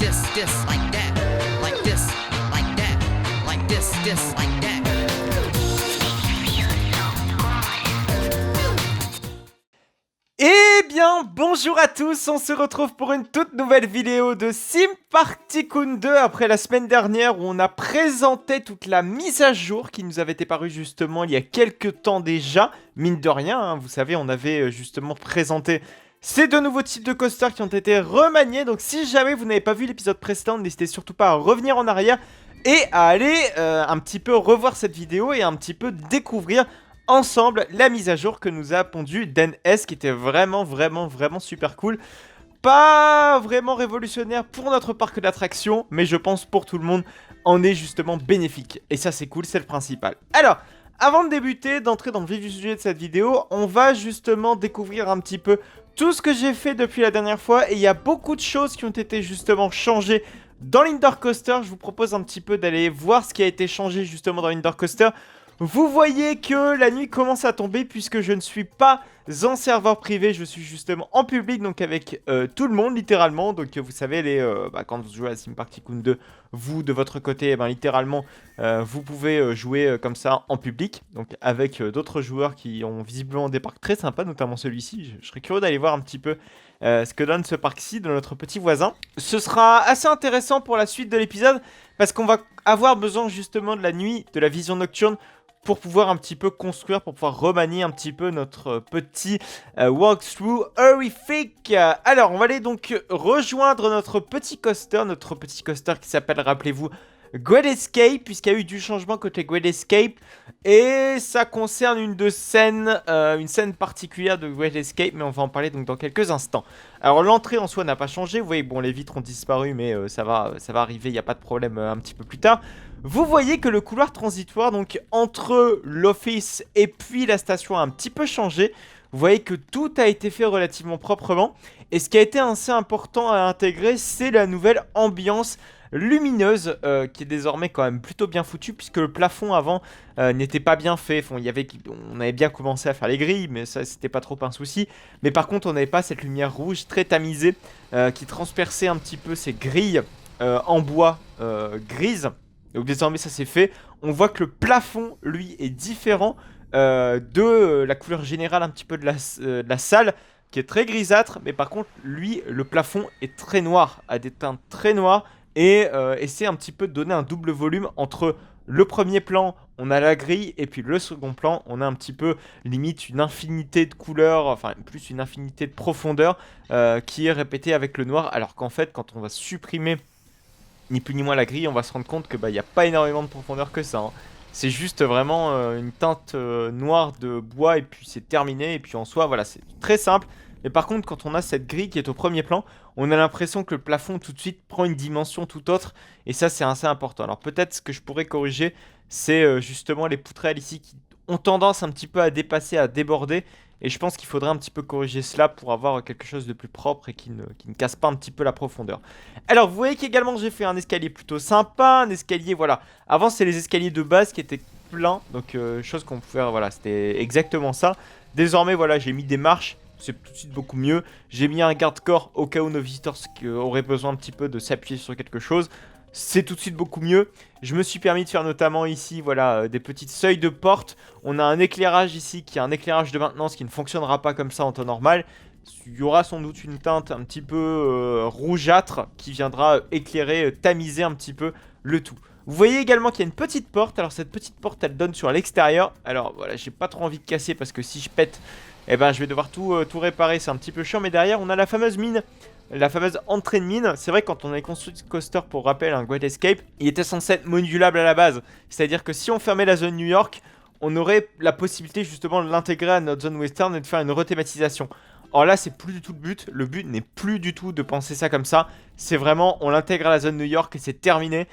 like that, like this, like that, like this, like that. Eh bien, bonjour à tous, on se retrouve pour une toute nouvelle vidéo de Sim Party Kun 2 après la semaine dernière où on a présenté toute la mise à jour qui nous avait été parue justement il y a quelques temps déjà. Mine de rien, hein, vous savez, on avait justement présenté ces deux nouveaux types de coasters qui ont été remaniés. Donc si jamais vous n'avez pas vu l'épisode précédent, n'hésitez surtout pas à revenir en arrière et à aller un petit peu revoir cette vidéo et un petit peu découvrir ensemble la mise à jour que nous a pondu Dan S, qui était vraiment super cool. Pas vraiment révolutionnaire pour notre parc d'attractions, mais je pense pour tout le monde en est justement bénéfique. Et ça c'est cool, c'est le principal. Alors, avant de débuter, d'entrer dans le vif du sujet de cette vidéo, on va justement découvrir un petit peu tout ce que j'ai fait depuis la dernière fois. Et il y a beaucoup de choses qui ont été justement changées dans l'Indoor Coaster. Je vous propose un petit peu d'aller voir ce qui a été changé justement dans l'Indoor Coaster. Vous voyez que la nuit commence à tomber puisque je ne suis pas en serveur privé, je suis justement en public, donc avec tout le monde littéralement. Donc vous savez, quand vous jouez à Sim Party Kun 2, vous de votre côté, littéralement, vous pouvez jouer comme ça en public. Donc avec d'autres joueurs qui ont visiblement des parcs très sympas, notamment celui-ci. Je serais curieux d'aller voir un petit peu ce que donne ce parc-ci de notre petit voisin. Ce sera assez intéressant pour la suite de l'épisode parce qu'on va avoir besoin justement de la nuit, de la vision nocturne, pour pouvoir un petit peu construire, pour pouvoir remanier un petit peu notre petit walkthrough horrifique. Alors, on va aller donc rejoindre notre petit coaster qui s'appelle, rappelez-vous, Great Escape, puisqu'il y a eu du changement côté Great Escape, et ça concerne une scène particulière de Great Escape, mais on va en parler donc dans quelques instants. Alors l'entrée en soi n'a pas changé, vous voyez, bon, les vitres ont disparu, mais ça va arriver, il n'y a pas de problème un petit peu plus tard. Vous voyez que le couloir transitoire, donc entre l'office et puis la station, a un petit peu changé. Vous voyez que tout a été fait relativement proprement, et ce qui a été assez important à intégrer, c'est la nouvelle ambiance lumineuse qui est désormais quand même plutôt bien foutue, puisque le plafond avant n'était pas bien fait. On avait bien commencé à faire les grilles, mais ça c'était pas trop un souci. Mais par contre on n'avait pas cette lumière rouge très tamisée qui transperçait un petit peu ces grilles en bois grises. Donc désormais ça c'est fait. On voit que le plafond lui est différent de la couleur générale un petit peu de la salle, qui est très grisâtre, mais par contre lui le plafond est très noir, a des teintes très noires. Et essayer un petit peu de donner un double volume entre le premier plan, on a la grille, et puis le second plan, on a un petit peu limite une infinité de couleurs, enfin plus une infinité de profondeur qui est répétée avec le noir, alors qu'en fait quand on va supprimer ni plus ni moins la grille, on va se rendre compte que n'y a pas énormément de profondeur que ça, hein. C'est juste vraiment une teinte noire de bois et puis c'est terminé, et puis en soi voilà, c'est très simple. Mais par contre, quand on a cette grille qui est au premier plan, on a l'impression que le plafond tout de suite prend une dimension tout autre. Et ça, c'est assez important. Alors peut-être ce que je pourrais corriger, c'est justement les poutrelles ici qui ont tendance un petit peu à dépasser, à déborder. Et je pense qu'il faudrait un petit peu corriger cela pour avoir quelque chose de plus propre et qui ne casse pas un petit peu la profondeur. Alors vous voyez qu'également j'ai fait un escalier plutôt sympa, un escalier, voilà. Avant c'est les escaliers de base qui étaient pleins, donc chose qu'on pouvait faire, voilà, c'était exactement ça. Désormais voilà, j'ai mis des marches. C'est tout de suite beaucoup mieux. J'ai mis un garde-corps au cas où nos visiteurs auraient besoin un petit peu de s'appuyer sur quelque chose. C'est tout de suite beaucoup mieux. Je me suis permis de faire notamment ici, voilà, des petites seuils de porte. On a un éclairage ici qui est un éclairage de maintenance qui ne fonctionnera pas comme ça en temps normal. Il y aura sans doute une teinte un petit peu rougeâtre qui viendra éclairer, tamiser un petit peu le tout. Vous voyez également qu'il y a une petite porte. Alors cette petite porte, elle donne sur l'extérieur. Alors voilà, j'ai pas trop envie de casser parce que si je pète, eh ben je vais devoir tout réparer, c'est un petit peu chiant. Mais derrière on a la fameuse mine, la fameuse entrée de mine. C'est vrai que quand on a construit ce coaster, pour rappel, un Great Escape, il était censé être modulable à la base. C'est à dire que si on fermait la zone New York, on aurait la possibilité justement de l'intégrer à notre zone western et de faire une rethématisation. Or là c'est plus du tout le but n'est plus du tout de penser ça comme ça. C'est vraiment on l'intègre à la zone New York et c'est terminé,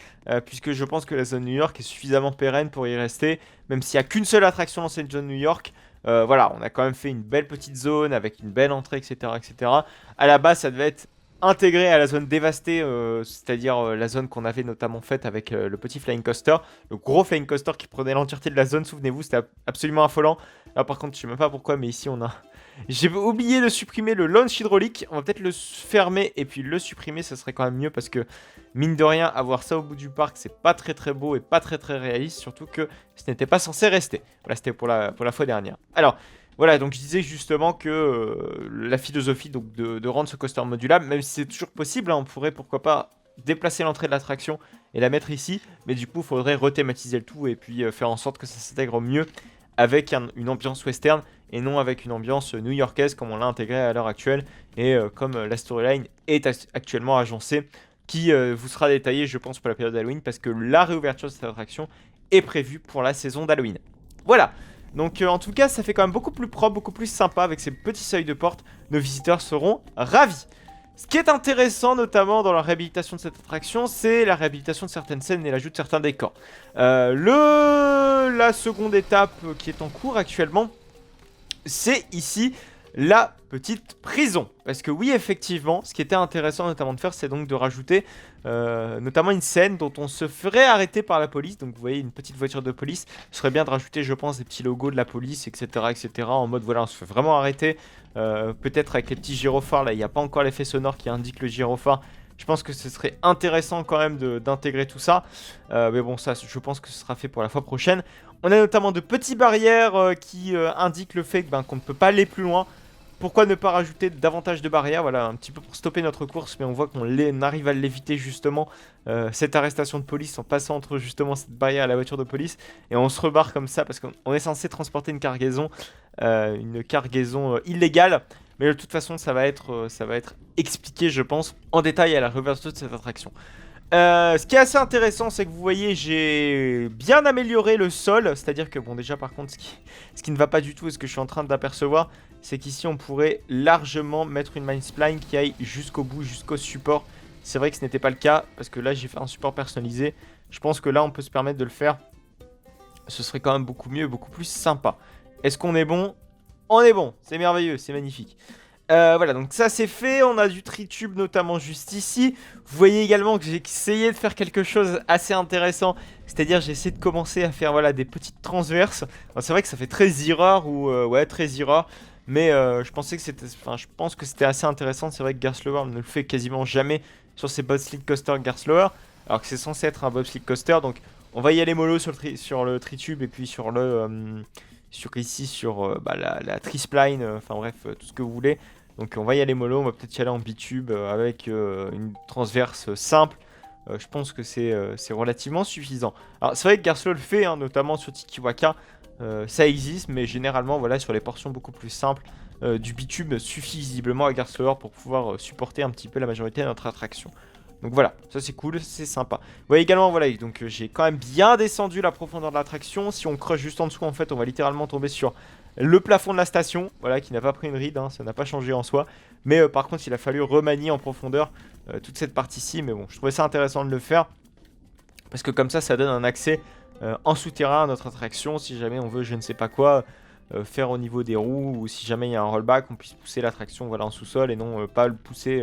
puisque je pense que la zone New York est suffisamment pérenne pour y rester. Même s'il n'y a qu'une seule attraction dans cette zone New York, voilà, on a quand même fait une belle petite zone avec une belle entrée, etc., etc. À la base ça devait être intégré à la zone dévastée, c'est-à-dire la zone qu'on avait notamment faite avec le petit Flying Coaster, le gros Flying Coaster qui prenait l'entièreté de la zone, souvenez-vous, c'était absolument affolant. Là par contre, je sais même pas pourquoi, mais ici on a... J'ai oublié de supprimer le launch hydraulique, on va peut-être le fermer et puis le supprimer, ça serait quand même mieux parce que mine de rien, avoir ça au bout du parc, c'est pas très beau et pas très réaliste, surtout que ce n'était pas censé rester. Voilà, c'était pour la fois dernière. Alors, voilà, donc je disais justement que la philosophie donc, de rendre ce coaster modulable, même si c'est toujours possible, hein, on pourrait pourquoi pas déplacer l'entrée de l'attraction et la mettre ici, mais du coup il faudrait rethématiser le tout et puis faire en sorte que ça s'intègre mieux avec une ambiance western et non avec une ambiance new-yorkaise comme on l'a intégré à l'heure actuelle et comme la storyline est actuellement agencée, qui vous sera détaillée je pense pour la période d'Halloween parce que la réouverture de cette attraction est prévue pour la saison d'Halloween. Voilà. Donc en tout cas ça fait quand même beaucoup plus propre, beaucoup plus sympa avec ces petits seuils de porte. Nos visiteurs seront ravis. Ce qui est intéressant notamment dans la réhabilitation de cette attraction, c'est la réhabilitation de certaines scènes et l'ajout de certains décors. La seconde étape qui est en cours actuellement, c'est ici la petite prison. Parce que oui, effectivement, ce qui était intéressant notamment de faire, c'est donc de rajouter notamment une scène dont on se ferait arrêter par la police. Donc vous voyez une petite voiture de police. Ce serait bien de rajouter, je pense, des petits logos de la police, etc. En mode, voilà, on se fait vraiment arrêter. Peut-être avec les petits gyrophares, là, il n'y a pas encore l'effet sonore qui indique le gyrophare. Je pense que ce serait intéressant quand même d'intégrer tout ça. Mais bon, ça, je pense que ce sera fait pour la fois prochaine. On a notamment de petites barrières qui indiquent le fait qu'on ne peut pas aller plus loin. Pourquoi ne pas rajouter davantage de barrières? Voilà, un petit peu pour stopper notre course, mais on voit qu'on arrive à l'éviter justement, cette arrestation de police en passant entre justement cette barrière et la voiture de police. Et on se rebarre comme ça parce qu'on est censé transporter une cargaison illégale. Mais de toute façon, ça va être expliqué, je pense, en détail à la réouverture de cette attraction. Ce qui est assez intéressant, c'est que vous voyez, j'ai bien amélioré le sol. C'est-à-dire que, bon, déjà, par contre, ce qui ne va pas du tout, et ce que je suis en train d'apercevoir, c'est qu'ici, on pourrait largement mettre une mine spline qui aille jusqu'au bout, jusqu'au support. C'est vrai que ce n'était pas le cas, parce que là, j'ai fait un support personnalisé. Je pense que là, on peut se permettre de le faire. Ce serait quand même beaucoup mieux, beaucoup plus sympa. Est-ce qu'on est bon? On est bon, c'est merveilleux, c'est magnifique. Voilà, donc ça c'est fait, on a du tritube notamment juste ici. Vous voyez également que j'ai essayé de faire quelque chose assez intéressant. C'est-à-dire j'ai essayé de commencer à faire voilà, des petites transverses. C'est vrai que ça fait très Zira ou ouais très Zira. Mais je pense que c'était assez intéressant. C'est vrai que Gerstlauer ne le fait quasiment jamais sur ses bobsleigh coaster Gerstlauer. Alors que c'est censé être un bobsleigh coaster. Donc on va y aller mollo sur le tritube et puis sur le... sur la trispline, enfin bref, tout ce que vous voulez. Donc on va y aller mollo, on va peut-être y aller en bitube avec une transverse simple. Je pense que c'est relativement suffisant. Alors c'est vrai que Gerstlauer le fait, hein, notamment sur Tikiwaka, ça existe, mais généralement voilà sur les portions beaucoup plus simples, du bitube suffit visiblement à Gerstlauer pour pouvoir supporter un petit peu la majorité de notre attraction. Donc voilà, ça c'est cool, c'est sympa. Vous voyez également, voilà, donc j'ai quand même bien descendu la profondeur de l'attraction. Si on creuse juste en dessous, en fait, on va littéralement tomber sur le plafond de la station, voilà, qui n'a pas pris une ride, hein, ça n'a pas changé en soi. Mais par contre, il a fallu remanier en profondeur toute cette partie-ci. Mais bon, je trouvais ça intéressant de le faire, parce que comme ça donne un accès en souterrain à notre attraction, si jamais on veut, je ne sais pas quoi, faire au niveau des roues, ou si jamais il y a un rollback, on puisse pousser l'attraction voilà, en sous-sol, et non pas le pousser...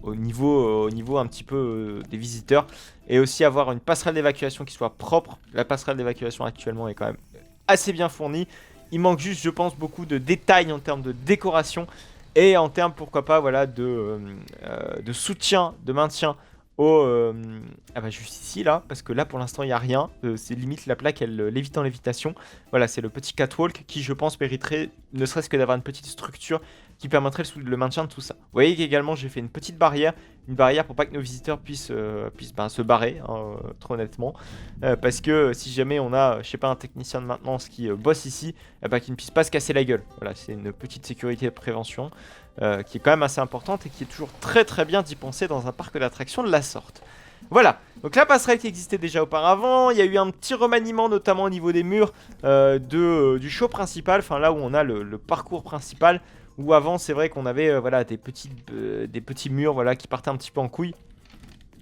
au niveau un petit peu des visiteurs, et aussi avoir une passerelle d'évacuation qui soit propre. La passerelle d'évacuation actuellement est quand même assez bien fournie. Il manque juste, je pense, beaucoup de détails en termes de décoration et en termes, pourquoi pas, voilà, de soutien, de maintien au... juste ici, là, parce que là, pour l'instant, il n'y a rien. C'est limite la plaque, elle lévite en lévitation. Voilà, c'est le petit catwalk qui, je pense, mériterait ne serait-ce que d'avoir une petite structure qui permettrait le maintien de tout ça. Vous voyez qu'également, j'ai fait une petite barrière. Une barrière pour pas que nos visiteurs puissent se barrer, hein, trop honnêtement. Parce que si jamais on a, je sais pas, un technicien de maintenance qui bosse ici, qu'il ne puisse pas se casser la gueule. Voilà, c'est une petite sécurité de prévention qui est quand même assez importante et qui est toujours très bien d'y penser dans un parc d'attractions de la sorte. Voilà, donc la passerelle qui existait déjà auparavant, il y a eu un petit remaniement notamment au niveau des murs du show principal, enfin là où on a le parcours principal, où avant c'est vrai qu'on avait voilà, des petits murs voilà, qui partaient un petit peu en couille.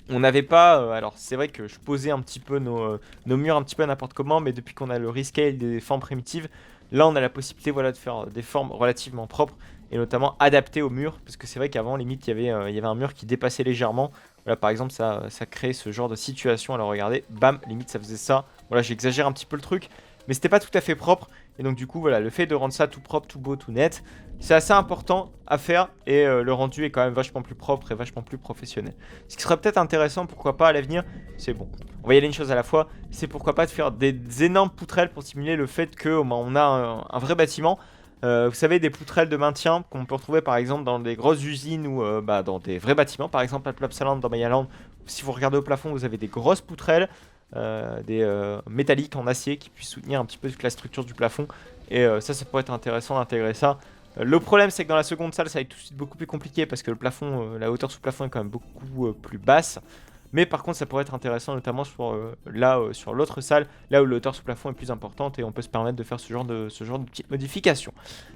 On n'avait pas, alors c'est vrai que je posais un petit peu nos murs un petit peu n'importe comment, mais depuis qu'on a le rescale des formes primitives, Là, on a la possibilité voilà, de faire des formes relativement propres et notamment adaptées au mur. Parce que c'est vrai qu'avant, limite, il y avait un mur qui dépassait légèrement. Voilà, par exemple, ça crée ce genre de situation. Alors regardez, bam, limite, ça faisait ça. Voilà, j'exagère un petit peu le truc, mais c'était pas tout à fait propre. Et donc du coup, voilà, le fait de rendre ça tout propre, tout beau, tout net, c'est assez important à faire. Et le rendu est quand même vachement plus propre et vachement plus professionnel. Ce qui serait peut-être intéressant, pourquoi pas à l'avenir, c'est bon, on va y aller une chose à la fois, c'est pourquoi pas de faire des énormes poutrelles pour simuler le fait qu'on a un vrai bâtiment. Vous savez, des poutrelles de maintien qu'on peut retrouver par exemple dans des grosses usines ou dans des vrais bâtiments. Par exemple, à Plopsaland, dans Mayaland, si vous regardez au plafond, vous avez des grosses poutrelles, des métalliques en acier qui puissent soutenir un petit peu toute la structure du plafond. Et ça pourrait être intéressant d'intégrer ça. Le problème, c'est que dans la seconde salle, ça va être tout de suite beaucoup plus compliqué parce que le plafond, la hauteur sous plafond est quand même beaucoup plus basse. Mais par contre, ça pourrait être intéressant, notamment sur l'autre salle, là où la hauteur sous plafond est plus importante et on peut se permettre de faire ce genre de petites modifications.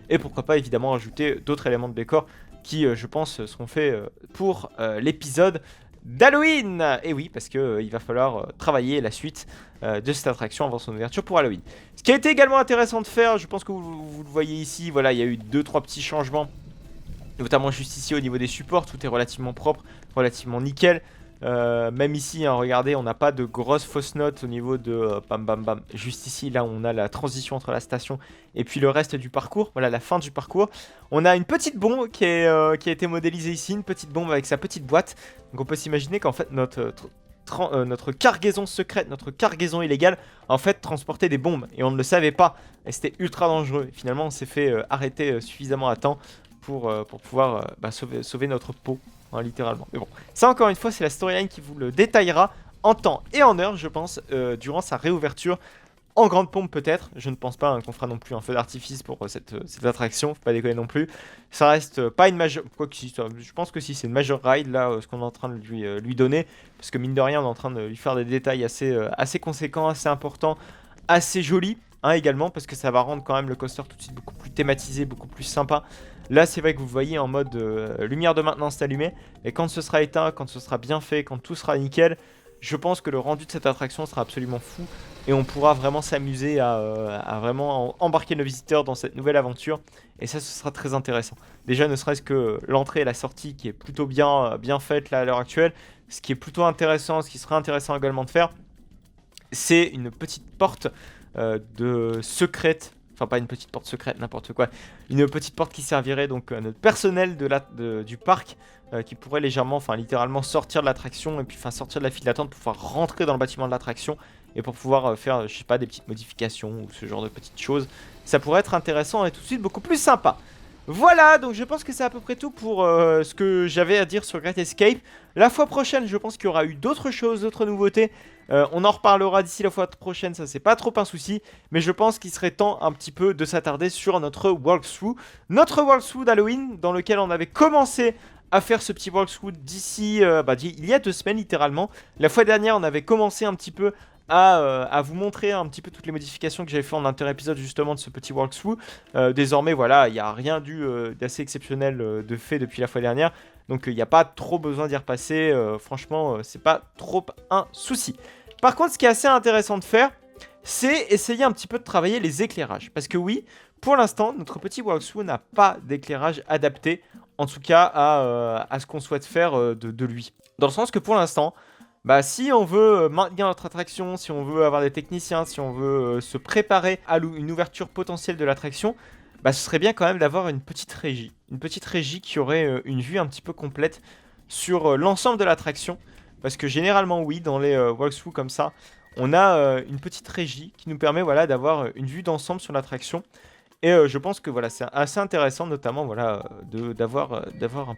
Et pourquoi pas, évidemment, ajouter d'autres éléments de décor qui, je pense, seront faits pour l'épisode d'Halloween. Et oui, parce qu'il va falloir travailler la suite de cette attraction avant son ouverture pour Halloween. Ce qui a été également intéressant de faire, je pense que vous le voyez ici, voilà, il y a eu 2-3 petits changements, notamment juste ici au niveau des supports, tout est relativement propre, relativement nickel. Même ici, hein, regardez, on n'a pas de grosses fausses notes au niveau de bam bam bam. Juste ici, là, on a la transition entre la station et puis le reste du parcours. Voilà, la fin du parcours. On a une petite bombe qui a été modélisée ici, une petite bombe avec sa petite boîte. Donc on peut s'imaginer qu'en fait, notre cargaison secrète, notre cargaison illégale, en fait, transportait des bombes. Et on ne le savait pas. Et c'était ultra dangereux. Et finalement, on s'est fait arrêter suffisamment à temps pour pouvoir sauver notre peau. Hein, littéralement. Mais bon, ça encore une fois, c'est la storyline qui vous le détaillera en temps et en heure, je pense, durant sa réouverture. En grande pompe peut-être, je ne pense pas hein, qu'on fera non plus un feu d'artifice pour cette attraction, faut pas déconner non plus. Ça reste pas une majeure, quoi que si, je pense que si c'est une majeure ride là, ce qu'on est en train de lui donner, parce que mine de rien on est en train de lui faire des détails assez conséquents, assez importants, assez jolis, hein, également, parce que ça va rendre quand même le coaster tout de suite beaucoup plus thématisé, beaucoup plus sympa. Là, c'est vrai que vous voyez en mode lumière de maintenance allumée. Et quand ce sera éteint, quand ce sera bien fait, quand tout sera nickel, je pense que le rendu de cette attraction sera absolument fou. Et on pourra vraiment s'amuser à vraiment embarquer nos visiteurs dans cette nouvelle aventure. Et ça, ce sera très intéressant. Déjà, ne serait-ce que l'entrée et la sortie qui est plutôt bien faite là à l'heure actuelle. Ce qui est plutôt intéressant, ce qui serait intéressant également de faire, c'est une petite porte de secrète. Enfin, pas une petite porte secrète, n'importe quoi. Une petite porte qui servirait donc à notre personnel du parc qui pourrait légèrement, enfin littéralement sortir de l'attraction et puis sortir de la file d'attente pour pouvoir rentrer dans le bâtiment de l'attraction et pour pouvoir faire, je sais pas, des petites modifications ou ce genre de petites choses. Ça pourrait être intéressant et tout de suite beaucoup plus sympa. Voilà, donc je pense que c'est à peu près tout pour ce que j'avais à dire sur Great Escape. La fois prochaine, je pense qu'il y aura eu d'autres choses, d'autres nouveautés. On en reparlera d'ici la fois prochaine, ça c'est pas trop un souci. Mais je pense qu'il serait temps un petit peu de s'attarder sur notre walkthrough. Notre walkthrough d'Halloween, dans lequel on avait commencé à faire ce petit walkthrough d'ici, il y a 2 semaines littéralement. La fois dernière, on avait commencé un petit peu à vous montrer un petit peu toutes les modifications que j'avais fait en inter-épisode justement de ce petit walkthrough. Désormais, voilà, il n'y a rien d'assez exceptionnel de fait depuis la fois dernière. Donc il n'y a pas trop besoin d'y repasser. Franchement, c'est pas trop un souci. Par contre, ce qui est assez intéressant de faire, c'est essayer un petit peu de travailler les éclairages. Parce que oui, pour l'instant, notre petit walkthrough n'a pas d'éclairage adapté, en tout cas à ce qu'on souhaite faire de lui. Dans le sens que pour l'instant, si on veut maintenir notre attraction, si on veut avoir des techniciens, si on veut se préparer à une ouverture potentielle de l'attraction, ce serait bien quand même d'avoir une petite régie. Une petite régie qui aurait une vue un petit peu complète sur l'ensemble de l'attraction. Parce que généralement, oui, dans les walkthroughs comme ça, on a une petite régie qui nous permet d'avoir une vue d'ensemble sur l'attraction. Et je pense que voilà, c'est assez intéressant, notamment d'avoir une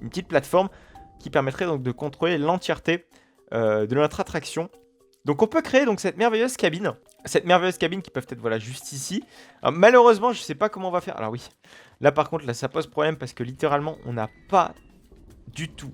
petite plateforme qui permettrait donc de contrôler l'entièreté de notre attraction. Donc on peut créer donc cette merveilleuse cabine qui peuvent être juste ici. Alors, malheureusement, je sais pas comment on va faire. Alors oui, là par contre, là ça pose problème parce que littéralement, on n'a pas du tout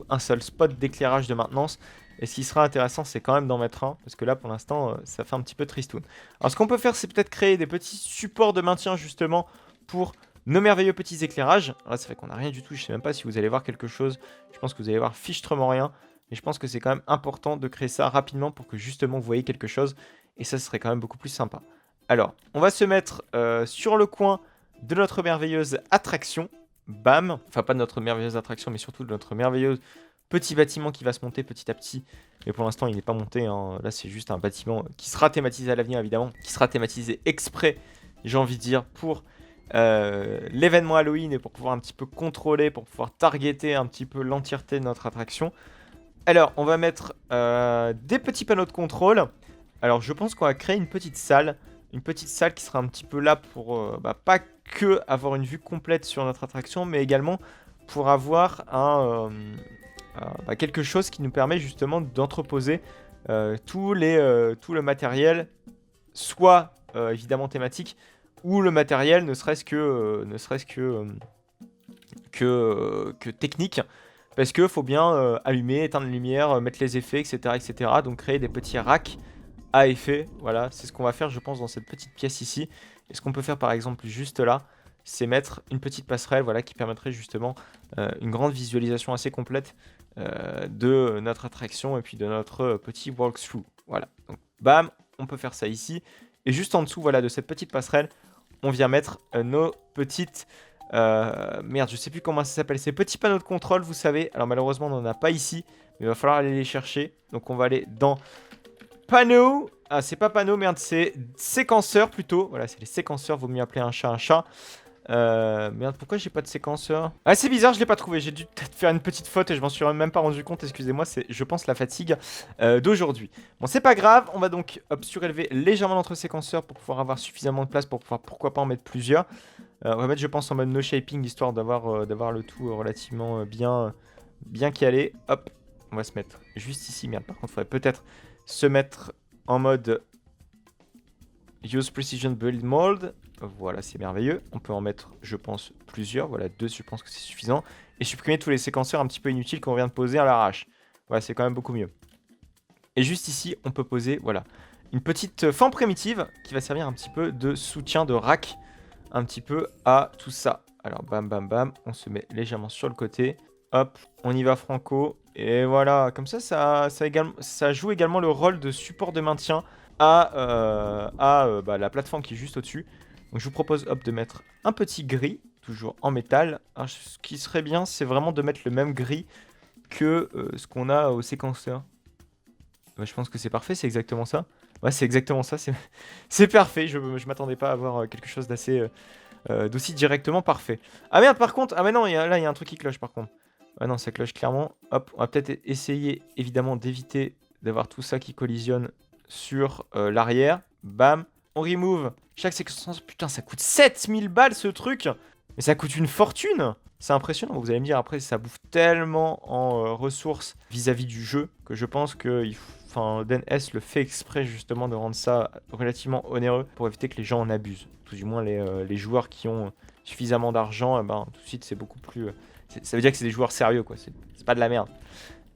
un seul spot d'éclairage de maintenance. Et ce qui sera intéressant, c'est quand même d'en mettre un, parce que là, pour l'instant, ça fait un petit peu tristoun. Alors, ce qu'on peut faire, c'est peut-être créer des petits supports de maintien, justement, pour nos merveilleux petits éclairages. Alors là, c'est vrai qu'on n'a rien du tout, je sais même pas si vous allez voir quelque chose. Je pense que vous allez voir fichtrement rien. Mais je pense que c'est quand même important de créer ça rapidement pour que, justement, vous voyez quelque chose. et ça serait quand même beaucoup plus sympa. Alors, on va se mettre sur le coin de notre merveilleuse attraction. Bam. Enfin, pas de notre merveilleuse attraction, mais surtout de notre merveilleuse petit bâtiment qui va se monter petit à petit. Mais pour l'instant, il n'est pas monté. Hein. Là, c'est juste un bâtiment qui sera thématisé à l'avenir, évidemment. Qui sera thématisé exprès, j'ai envie de dire, pour l'événement Halloween et pour pouvoir un petit peu contrôler, pour pouvoir targeter un petit peu l'entièreté de notre attraction. Alors, on va mettre des petits panneaux de contrôle. Alors, je pense qu'on va créer une petite salle. Une petite salle qui sera un petit peu là pour pas que avoir une vue complète sur notre attraction, mais également pour avoir quelque chose qui nous permet justement d'entreposer tout le matériel, soit évidemment thématique, ou le matériel ne serait-ce que technique, parce qu'il faut bien allumer, éteindre la lumière, mettre les effets, etc., etc. Donc créer des petits racks à effet, voilà, c'est ce qu'on va faire je pense dans cette petite pièce ici. Et ce qu'on peut faire par exemple juste là, c'est mettre une petite passerelle, voilà, qui permettrait justement une grande visualisation assez complète de notre attraction et puis de notre petit walkthrough. Voilà, donc bam, on peut faire ça ici. Et juste en dessous, voilà, de cette petite passerelle, on vient mettre nos petites... merde, je sais plus comment ça s'appelle, ces petits panneaux de contrôle, vous savez. Alors malheureusement, on n'en a pas ici, mais il va falloir aller les chercher. Donc on va aller dans panneaux. Ah, c'est pas panneau, merde, c'est séquenceur plutôt. Voilà, c'est les séquenceurs, vaut mieux appeler un chat un chat. Merde, pourquoi j'ai pas de séquenceur? Ah, c'est bizarre, je l'ai pas trouvé. J'ai dû peut-être faire une petite faute et je m'en suis même pas rendu compte. Excusez-moi, c'est, je pense, la fatigue d'aujourd'hui. Bon, c'est pas grave. On va donc surélever légèrement notre séquenceur pour pouvoir avoir suffisamment de place pour pouvoir, pourquoi pas, en mettre plusieurs. On va mettre, je pense, en mode no shaping histoire d'avoir le tout relativement bien calé. Hop, on va se mettre juste ici. Merde, par contre, il faudrait peut-être se mettre en mode Use Precision Build Mold. Voilà, c'est merveilleux. On peut en mettre, je pense, plusieurs. Voilà, 2, je pense que c'est suffisant. Et supprimer tous les séquenceurs un petit peu inutiles qu'on vient de poser à l'arrache. Voilà, c'est quand même beaucoup mieux. Et juste ici, on peut poser, voilà, une petite forme primitive qui va servir un petit peu de soutien de rack un petit peu à tout ça. Alors, bam, bam, bam. On se met légèrement sur le côté. Hop, on y va franco. Et voilà, comme ça, ça joue également le rôle de support de maintien à la plateforme qui est juste au-dessus. Donc je vous propose hop, de mettre un petit gris, toujours en métal. Alors, ce qui serait bien, c'est vraiment de mettre le même gris que ce qu'on a au séquenceur. Bah, je pense que c'est parfait, c'est exactement ça. Ouais, c'est exactement ça, c'est parfait. Je m'attendais pas à avoir quelque chose d'aussi directement parfait. Ah merde, par contre, ah mais non, là il y a un truc qui cloche par contre. Ah non, ça cloche clairement. Hop, on va peut-être essayer évidemment d'éviter d'avoir tout ça qui collisionne sur l'arrière. Bam, on remove chaque séquence. Putain, ça coûte 7000 balles ce truc. Mais ça coûte une fortune. C'est impressionnant. Vous allez me dire après, ça bouffe tellement en ressources vis-à-vis du jeu que je pense que DNS le fait exprès justement de rendre ça relativement onéreux pour éviter que les gens en abusent. Tout du moins les joueurs qui ont suffisamment d'argent, tout de suite c'est beaucoup plus... ça veut dire que c'est des joueurs sérieux, quoi. C'est pas de la merde.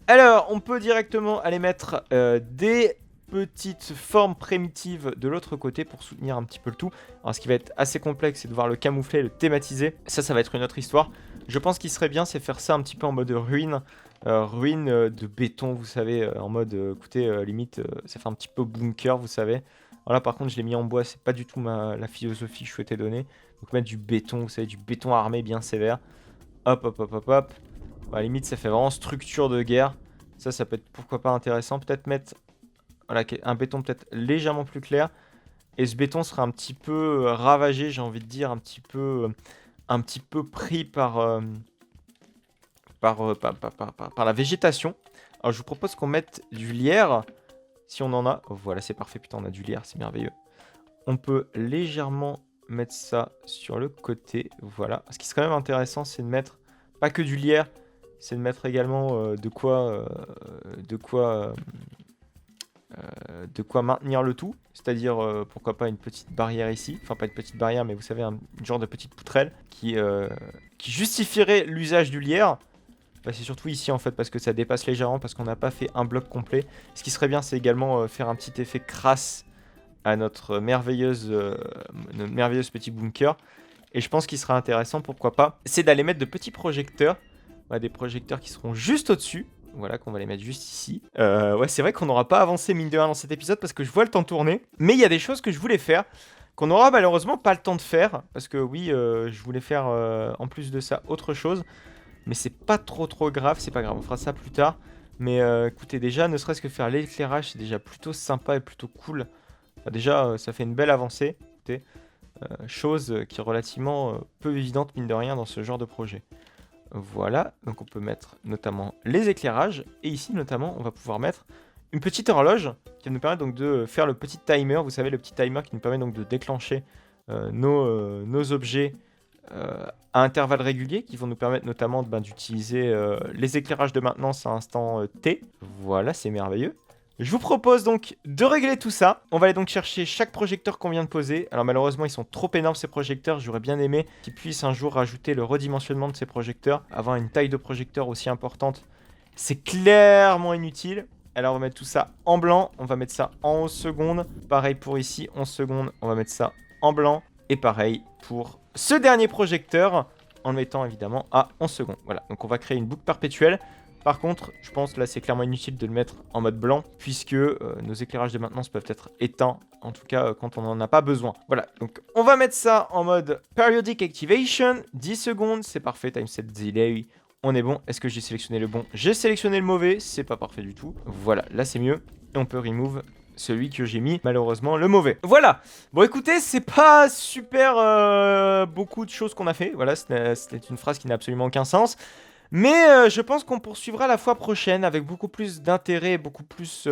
Alors, on peut directement aller mettre des petites formes primitives de l'autre côté pour soutenir un petit peu le tout. Alors, ce qui va être assez complexe, c'est de devoir le camoufler, le thématiser. Ça va être une autre histoire. Je pense qu'il serait bien, c'est faire ça un petit peu en mode ruine. Ruine de béton, vous savez, en mode, écoutez, limite, ça fait un petit peu bunker, vous savez. Alors là, par contre, je l'ai mis en bois, c'est pas du tout la philosophie que je souhaitais donner. Donc, mettre du béton, vous savez, du béton armé bien sévère. Hop, hop, hop, hop, hop. Bah, limite, ça fait vraiment structure de guerre. Ça peut être pourquoi pas intéressant. Peut-être mettre voilà, un béton peut-être légèrement plus clair. Et ce béton sera un petit peu ravagé, j'ai envie de dire, un petit peu pris par la végétation. Alors, je vous propose qu'on mette du lierre, si on en a. Oh, voilà, c'est parfait, putain, on a du lierre, c'est merveilleux. On peut légèrement mettre ça sur le côté, voilà. Ce qui serait quand même intéressant, c'est de mettre pas que du lierre, c'est de mettre également de quoi maintenir le tout, c'est-à-dire pourquoi pas une petite barrière ici, enfin pas une petite barrière, mais vous savez, un genre de petite poutrelle qui justifierait l'usage du lierre. Bah, c'est surtout ici en fait parce que ça dépasse légèrement, parce qu'on n'a pas fait un bloc complet. Ce qui serait bien, c'est également faire un petit effet crasse à notre merveilleuse petit bunker. Et je pense qu'il sera intéressant, pourquoi pas, c'est d'aller mettre de petits projecteurs. Des projecteurs qui seront juste au-dessus. Voilà, qu'on va les mettre juste ici. Ouais, c'est vrai qu'on n'aura pas avancé mine de rien dans cet épisode parce que je vois le temps tourner. Mais il y a des choses que je voulais faire, qu'on n'aura malheureusement pas le temps de faire. Parce que oui, je voulais faire en plus de ça autre chose. Mais c'est pas trop grave, c'est pas grave, on fera ça plus tard. Mais écoutez, déjà, ne serait-ce que faire l'éclairage, c'est déjà plutôt sympa et plutôt cool. Enfin, déjà, ça fait une belle avancée. Écoutez, chose qui est relativement peu évidente, mine de rien, dans ce genre de projet. Voilà, donc on peut mettre notamment les éclairages. Et ici, notamment, on va pouvoir mettre une petite horloge qui va nous permettre donc de faire le petit timer. Vous savez, le petit timer qui nous permet donc de déclencher nos objets à intervalles réguliers, qui vont nous permettre notamment d'utiliser les éclairages de maintenance à instant T. Voilà, c'est merveilleux. Je vous propose donc de régler tout ça. On va aller donc chercher chaque projecteur qu'on vient de poser. Alors malheureusement, ils sont trop énormes ces projecteurs. J'aurais bien aimé qu'ils puissent un jour rajouter le redimensionnement de ces projecteurs. Avoir une taille de projecteur aussi importante, c'est clairement inutile. Alors on va mettre tout ça en blanc. On va mettre ça en 11 secondes. Pareil pour ici, 11 secondes. On va mettre ça en blanc. Et pareil pour ce dernier projecteur, en le mettant évidemment à 11 secondes. Voilà, donc on va créer une boucle perpétuelle. Par contre, je pense là c'est clairement inutile de le mettre en mode blanc, puisque nos éclairages de maintenance peuvent être éteints, en tout cas quand on n'en a pas besoin. Voilà, donc on va mettre ça en mode Periodic Activation, 10 secondes, c'est parfait, time set delay, on est bon. Est-ce que j'ai sélectionné le bon? J'ai sélectionné le mauvais, c'est pas parfait du tout. Voilà, là c'est mieux, et on peut remove celui que j'ai mis, malheureusement, le mauvais. Voilà. Bon, écoutez, c'est pas super beaucoup de choses qu'on a fait. Voilà, c'était une phrase qui n'a absolument aucun sens. Mais je pense qu'on poursuivra la fois prochaine avec beaucoup plus d'intérêt, beaucoup plus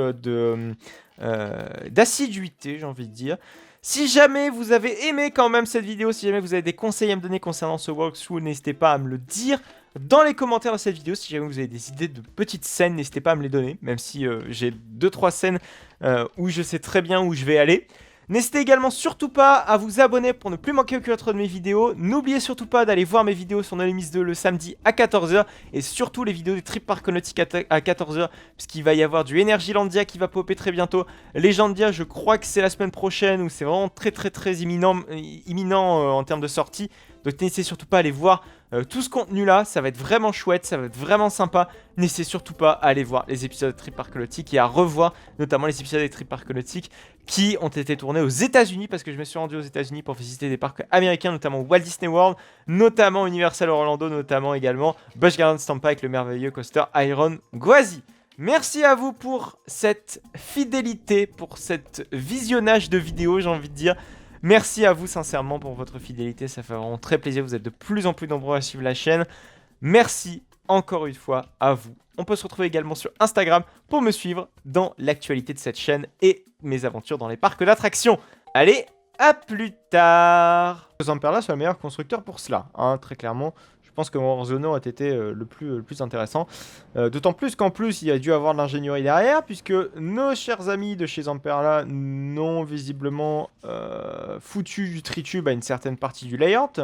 d'assiduité, j'ai envie de dire. Si jamais vous avez aimé quand même cette vidéo, si jamais vous avez des conseils à me donner concernant ce walkthrough, n'hésitez pas à me le dire dans les commentaires de cette vidéo. Si jamais vous avez des idées de petites scènes, n'hésitez pas à me les donner, même si j'ai 2-3 scènes où je sais très bien où je vais aller. N'hésitez également surtout pas à vous abonner pour ne plus manquer aucune autre de mes vidéos. N'oubliez surtout pas d'aller voir mes vidéos sur Nolemis 2 le samedi à 14 h. Et surtout les vidéos du trip parconautique à 14 h. Puisqu'il va y avoir du Energylandia qui va popper très bientôt. Legendia, je crois que c'est la semaine prochaine, où c'est vraiment très imminent en termes de sortie. Donc n'hésitez surtout pas à aller voir tout ce contenu là, ça va être vraiment chouette, ça va être vraiment sympa. N'hésitez surtout pas à aller voir les épisodes de Trip Archéologique et à revoir notamment les épisodes des Trip Archéologiques qui ont été tournés aux États-Unis, parce que je me suis rendu aux États-Unis pour visiter des parcs américains, notamment Walt Disney World, notamment Universal Orlando, notamment également Busch Gardens Tampa avec le merveilleux coaster Iron Gwazi. Merci à vous pour cette fidélité, pour cet visionnage de vidéos, j'ai envie de dire. Merci à vous sincèrement pour votre fidélité, ça fait vraiment très plaisir, vous êtes de plus en plus nombreux à suivre la chaîne. Merci encore une fois à vous. On peut se retrouver également sur Instagram pour me suivre dans l'actualité de cette chaîne et mes aventures dans les parcs d'attractions. Allez, à plus tard. Zamperla, c'est le meilleur constructeur pour cela, hein, très clairement. Je pense que Warzone a été le plus intéressant. D'autant plus qu'en plus, il y a dû avoir de l'ingénierie derrière, puisque nos chers amis de chez Zamperla n'ont visiblement foutu du tritube à une certaine partie du layout.